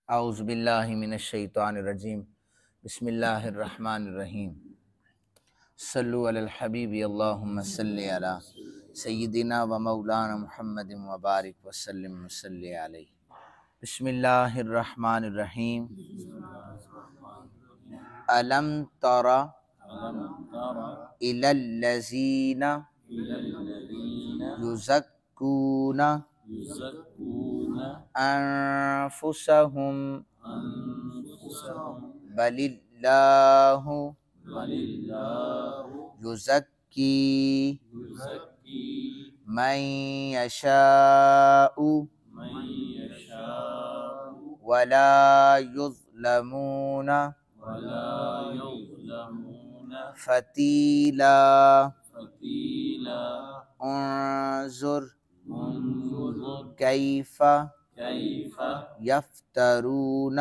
اعوذ باللہ من الشیطان الرجیم بسم اللہ الرحمن الرحیم صلو علی الحبیب اللہم صلی علی سیدنا و مولانا محمد وبارک وسلم وصلی علیہ۔ بسم اللہ الرحمن الرحیم۔ الم تر الی الذین یزکون انفسہم بل اللہ یزکی من یشاء ولا یظلمون فتیلا انظر کیف یفترون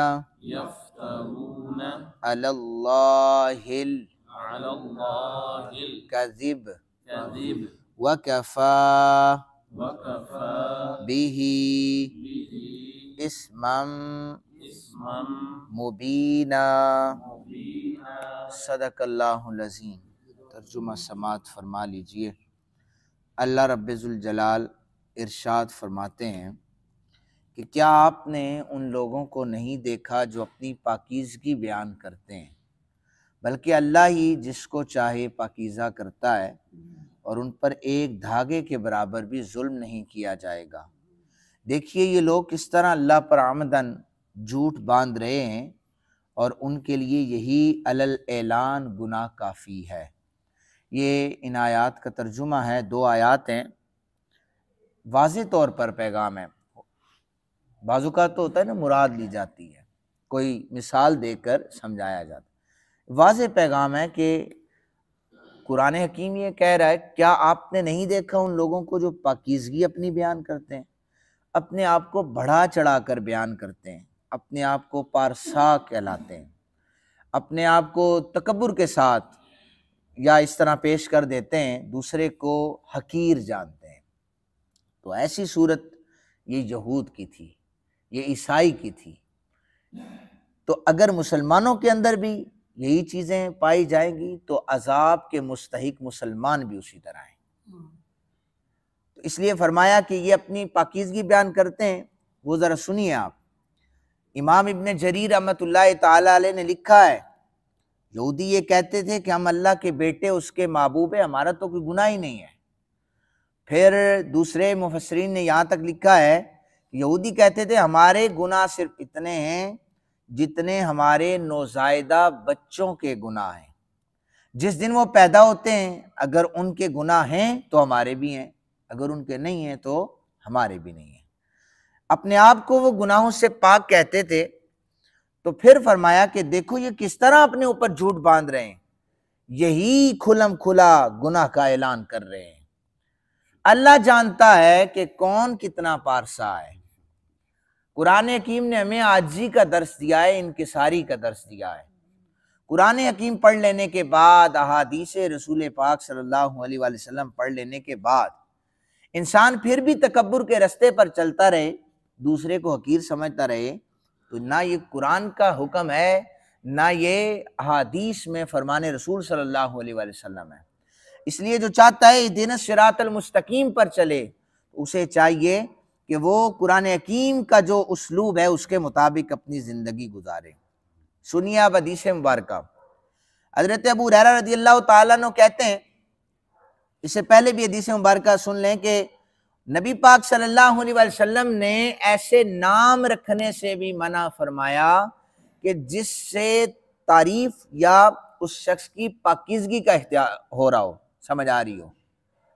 علی اللہ الکذب وکفی بہ اثما مبینا۔ صدق اللہ العظیم۔ ترجمہ سماعت فرما لیجئے۔ اللہ رب ذوالجلال ارشاد فرماتے ہیں کہ کیا آپ نے ان لوگوں کو نہیں دیکھا جو اپنی پاکیزگی بیان کرتے ہیں، بلکہ اللہ ہی جس کو چاہے پاکیزہ کرتا ہے، اور ان پر ایک دھاگے کے برابر بھی ظلم نہیں کیا جائے گا۔ دیکھیے یہ لوگ کس طرح اللہ پر عمدن جھوٹ باندھ رہے ہیں، اور ان کے لیے یہی علل اعلان گناہ کافی ہے۔ یہ ان آیات کا ترجمہ ہے، دو آیات ہیں، واضح طور پر پیغام ہے۔ بعض اوقات تو ہوتا ہے نا مراد لی جاتی ہے، کوئی مثال دے کر سمجھایا جاتا ہے۔ واضح پیغام ہے کہ قرآن حکیم یہ کہہ رہا ہے کیا آپ نے نہیں دیکھا ان لوگوں کو جو پاکیزگی اپنی بیان کرتے ہیں، اپنے آپ کو بڑھا چڑھا کر بیان کرتے ہیں، اپنے آپ کو پارسا کہلاتے ہیں، اپنے آپ کو تکبر کے ساتھ یا اس طرح پیش کر دیتے ہیں، دوسرے کو حقیر جانتے ہیں۔ تو ایسی صورت یہ یہود کی تھی، یہ عیسائی کی تھی۔ تو اگر مسلمانوں کے اندر بھی یہی چیزیں پائی جائیں گی تو عذاب کے مستحق مسلمان بھی اسی طرح ہیں۔ تو اس لیے فرمایا کہ یہ اپنی پاکیزگی بیان کرتے ہیں۔ وہ ذرا سنیے آپ، امام ابن جریر رحمۃ اللہ تعالی علیہ نے لکھا ہے، یہودی یہ کہتے تھے کہ ہم اللہ کے بیٹے، اس کے محبوب ہیں، ہمارا تو کوئی گناہ ہی نہیں ہے۔ پھر دوسرے مفسرین نے یہاں تک لکھا ہے، یہودی کہتے تھے ہمارے گناہ صرف اتنے ہیں جتنے ہمارے نوزائیدہ بچوں کے گناہ ہیں۔ جس دن وہ پیدا ہوتے ہیں اگر ان کے گناہ ہیں تو ہمارے بھی ہیں، اگر ان کے نہیں ہیں تو ہمارے بھی نہیں ہیں۔ اپنے آپ کو وہ گناہوں سے پاک کہتے تھے۔ تو پھر فرمایا کہ دیکھو یہ کس طرح اپنے اوپر جھوٹ باندھ رہے ہیں، یہی کھلم کھلا گناہ کا اعلان کر رہے ہیں۔ اللہ جانتا ہے کہ کون کتنا پارسا ہے۔ قرآن حکیم نے ہمیں عاجزی کا درس دیا ہے، انکساری کا درس دیا ہے۔ قرآن حکیم پڑھ لینے کے بعد، احادیث رسول پاک صلی اللہ علیہ وآلہ وسلم پڑھ لینے کے بعد، انسان پھر بھی تکبر کے رستے پر چلتا رہے، دوسرے کو حقیر سمجھتا رہے، تو نہ یہ قرآن کا حکم ہے، نہ یہ احادیث میں فرمان رسول صلی اللہ علیہ وآلہ وسلم ہے۔ اس لیے جو چاہتا ہے اہدنا الصراط المستقیم پر چلے، اسے چاہیے کہ وہ قرآن حکیم کا جو اسلوب ہے اس کے مطابق اپنی زندگی گزارے۔ سنیے اب حدیث مبارکہ۔ حضرت ابو ہریرہ رضی اللہ تعالیٰ عنہ کہتے ہیں، اس سے پہلے بھی حدیث مبارکہ سن لیں کہ نبی پاک صلی اللہ علیہ وآلہ وسلم نے ایسے نام رکھنے سے بھی منع فرمایا کہ جس سے تعریف یا اس شخص کی پاکیزگی کا اختیار ہو رہا ہو، سمجھ آ رہی ہو،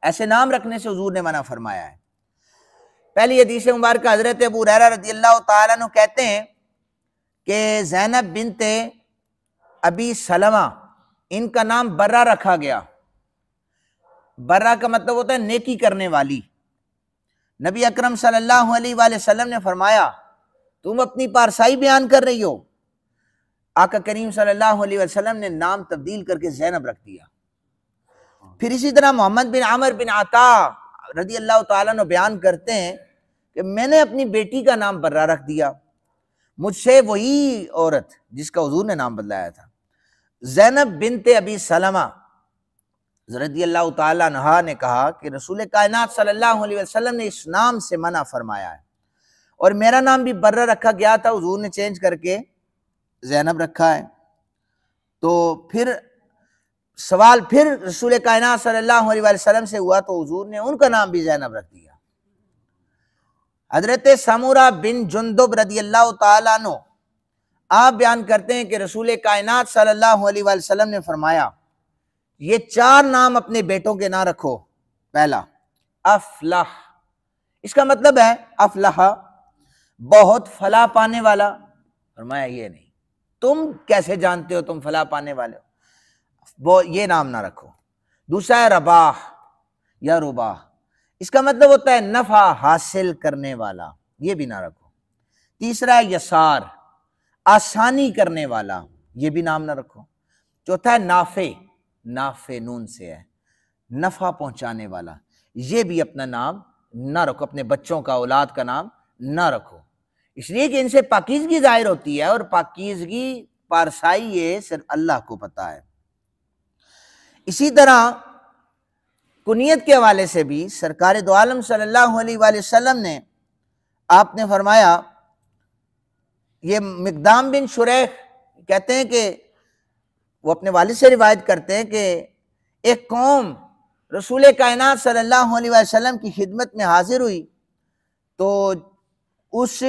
ایسے نام رکھنے سے حضور نے منع فرمایا ہے۔ پہلی حدیث مبارکہ حضرت ابو ہریرہ رضی اللہ تعالیٰ عنہ کہتے ہیں کہ زینب بنت ابی سلمہ، ان کا نام برہ رکھا گیا۔ برہ کا مطلب ہوتا ہے نیکی کرنے والی۔ نبی اکرم صلی اللہ علیہ وآلہ وسلم نے فرمایا تم اپنی پارسائی بیان کر رہی ہو؟ آقا کریم صلی اللہ علیہ وسلم نے نام تبدیل کر کے زینب رکھ دیا۔ پھر اسی طرح محمد بن عامر بن عطا رضی اللہ تعالیٰ عنہ بیان کرتے ہیں کہ میں نے اپنی بیٹی کا نام برہ رکھ دیا۔ مجھ سے وہی عورت جس کا حضور نے نام بدلایا تھا، زینب بنت ابی سلمہ رضی اللہ تعالیٰ عنہا نے کہا کہ رسول کائنات صلی اللہ علیہ وسلم نے اس نام سے منع فرمایا ہے، اور میرا نام بھی برہ رکھا گیا تھا، حضور نے چینج کر کے زینب رکھا ہے۔ تو پھر سوال پھر رسول کائنات صلی اللہ علیہ وسلم سے ہوا تو حضور نے ان کا نام بھی زینب رکھ دیا۔ حضرت سمورہ بن جندب رضی اللہ تعالیٰ عنہ آپ بیان کرتے ہیں کہ رسول کائنات صلی اللہ علیہ وسلم نے فرمایا یہ 4 نام اپنے بیٹوں کے نہ رکھو۔ پہلا افلح، اس کا مطلب ہے افلح بہت فلاح پانے والا۔ فرمایا یہ نہیں، تم کیسے جانتے ہو تم فلاح پانے والے ہو، وہ یہ نام نہ رکھو۔ دوسرا ہے رباح یا رباح، اس کا مطلب ہوتا ہے نفع حاصل کرنے والا، یہ بھی نہ رکھو۔ تیسرا ہے یسار، آسانی کرنے والا، یہ بھی نام نہ رکھو۔ چوتھا ہے نافع، نافع نون سے ہے، نفع پہنچانے والا، یہ بھی اپنا نام نہ رکھو، اپنے بچوں کا اولاد کا نام نہ رکھو، اس لیے کہ ان سے پاکیزگی ظاہر ہوتی ہے، اور پاکیزگی پارسائی یہ صرف اللہ کو پتہ ہے۔ اسی طرح کنیت کے حوالے سے بھی سرکار دو عالم صلی اللہ علیہ وآلہ وسلم نے آپ نے فرمایا، یہ مقدام بن شریح کہتے ہیں کہ وہ اپنے والد سے روایت کرتے ہیں کہ ایک قوم رسول کائنات صلی اللہ علیہ وسلم کی خدمت میں حاضر ہوئی، تو اس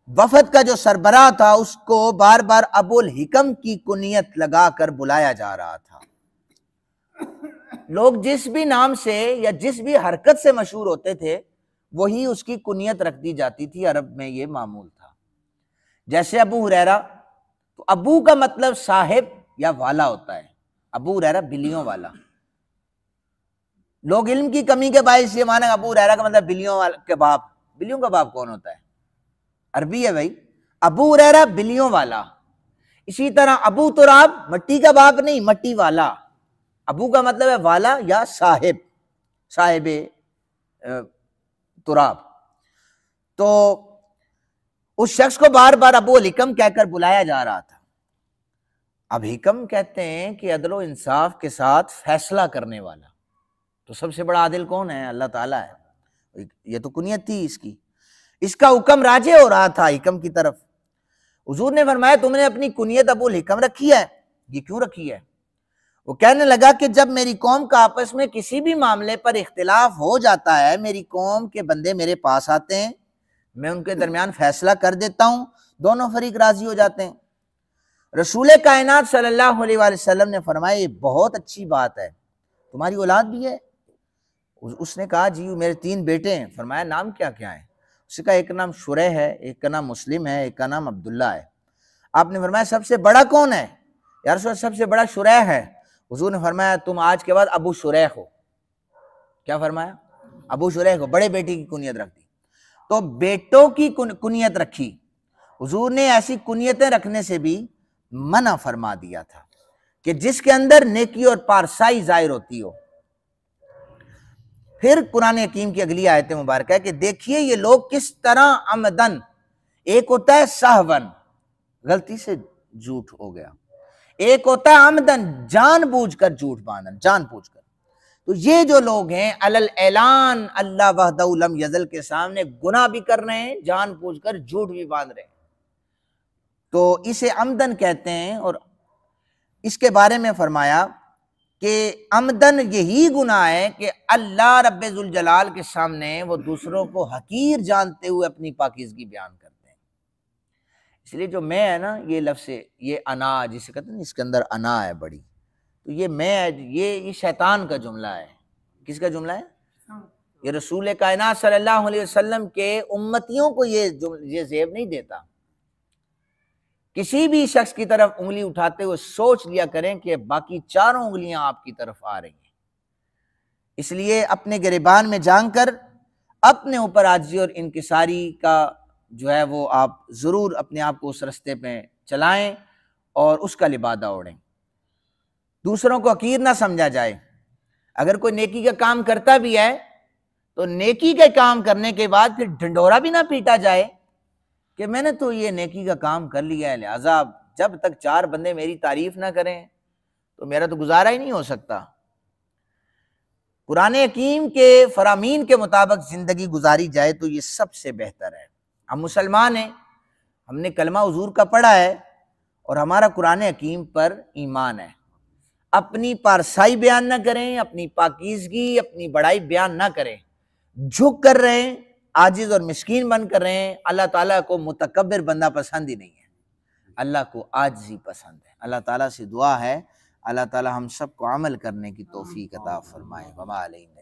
وفد کا جو سربراہ تھا اس کو بار بار ابو الحکم کی کنیت لگا کر بلایا جا رہا تھا۔ لوگ جس بھی نام سے یا جس بھی حرکت سے مشہور ہوتے تھے وہی اس کی کنیت رکھ دی جاتی تھی، عرب میں یہ معمول تھا۔ جیسے ابو ہریرہ، تو ابو کا مطلب صاحب یا والا ہوتا ہے، ابو ہریرہ بلیوں والا۔ لوگ علم کی کمی کے باعث یہ مانا ابو ہریرہ کا مطلب بلیوں کے باپ۔ بلیوں کا باپ کون ہوتا ہے؟ عربی ہے بھائی، ابو ہریرہ بلیوں والا۔ اسی طرح ابو تراب مٹی کا باپ نہیں، مٹی والا۔ ابو کا مطلب ہے والا یا صاحب، صاحب تراب۔ تو اس شخص کو بار بار ابو الحکم کہہ کر بلایا جا رہا تھا۔ اب حکم کہتے ہیں کہ عدل و انصاف کے ساتھ فیصلہ کرنے والا، تو سب سے بڑا عادل کون ہے؟ اللہ تعالیٰ ہے۔ یہ تو کنیت تھی اس کی، اس کا حکم راجع ہو رہا تھا حکم کی طرف۔ حضور نے فرمایا تم نے اپنی کنیت ابو الحکم رکھی ہے، یہ کیوں رکھی ہے؟ وہ کہنے لگا کہ جب میری قوم کا آپس میں کسی بھی معاملے پر اختلاف ہو جاتا ہے، میری قوم کے بندے میرے پاس آتے ہیں، میں ان کے درمیان فیصلہ کر دیتا ہوں، دونوں فریق راضی ہو جاتے ہیں۔ رسول کائنات صلی اللہ علیہ وآلہ وسلم نے فرمایا یہ بہت اچھی بات ہے، تمہاری اولاد بھی ہے؟ اس نے کہا جی میرے 3 بیٹے ہیں۔ فرمایا نام کیا کیا ہے؟ اس نے کہا ایک کا نام شریح ہے، ایک کا نام مسلم ہے، ایک کا نام عبداللہ ہے۔ آپ نے فرمایا سب سے بڑا کون ہے؟ یا رسول اللہ سب سے بڑا شریح ہے۔ حضور نے فرمایا تم آج کے بعد ابو شریح ہو۔ کیا فرمایا؟ ابو شریح ہو، بڑے بیٹی کی کنیت رکھ دی۔ تو بیٹوں کی کنیت رکھی، حضور نے ایسی کنیتیں رکھنے سے بھی منع فرما دیا تھا کہ جس کے اندر نیکی اور پارسائی ظاہر ہوتی ہو۔ پھر قرآن حکیم کی اگلی آیت مبارکہ ہے کہ دیکھیے یہ لوگ کس طرح عمدن، ایک ہوتا ہے سہون غلطی سے جھوٹ ہو گیا، ایک ہوتا ہے عمدن جان بوجھ کر جھوٹ باندھنا، جان بوجھ کر۔ تو یہ جو لوگ ہیں علل اعلان اللہ وحدہ لم یزل کے سامنے گناہ بھی کر رہے ہیں، جان بوجھ کر جھوٹ بھی باندھ رہے ہیں، تو اسے عمدن کہتے ہیں۔ اور اس کے بارے میں فرمایا کہ عمدن یہی گناہ ہے کہ اللہ رب ذوالجلال کے سامنے وہ دوسروں کو حقیر جانتے ہوئے اپنی پاکیزگی بیان کرتے ہیں۔ اس لیے جو میں ہے نا، یہ لفظ یہ انا جسے کہتے ہیں اس کے اندر انا ہے بڑی، تو یہ میں یہ شیطان کا جملہ ہے۔ کس کا جملہ ہے؟ یہ رسول کائنات صلی اللہ علیہ وسلم کے امتیوں کو یہ زیب نہیں دیتا۔ کسی بھی شخص کی طرف انگلی اٹھاتے ہوئے سوچ لیا کریں کہ باقی 4 انگلیاں آپ کی طرف آ رہی ہیں۔ اس لیے اپنے گریبان میں جان کر اپنے اوپر عاجزی اور انکساری کا جو ہے وہ آپ ضرور اپنے آپ کو اس رستے پہ چلائیں اور اس کا لبادہ اوڑھیں۔ دوسروں کو حقیر نہ سمجھا جائے۔ اگر کوئی نیکی کا کام کرتا بھی ہے تو نیکی کے کام کرنے کے بعد پھر ڈھنڈورا بھی نہ پیٹا جائے کہ میں نے تو یہ نیکی کا کام کر لیا ہے، لہٰذا جب تک 4 بندے میری تعریف نہ کریں تو میرا تو گزارا ہی نہیں ہو سکتا۔ قرآن حکیم کے فرامین کے مطابق زندگی گزاری جائے تو یہ سب سے بہتر ہے۔ ہم مسلمان ہیں، ہم نے کلمہ حضور کا پڑھا ہے اور ہمارا قرآن حکیم پر ایمان ہے۔ اپنی پارسائی بیان نہ کریں، اپنی پاکیزگی، اپنی بڑائی بیان نہ کریں، جھک کر رہیں، عاجز اور مسکین بن کر رہیں۔ اللہ تعالیٰ کو متکبر بندہ پسند ہی نہیں ہے، اللہ کو عاجزی پسند ہے۔ اللہ تعالیٰ سے دعا ہے اللہ تعالیٰ ہم سب کو عمل کرنے کی توفیق عطا فرمائے۔ وما علینا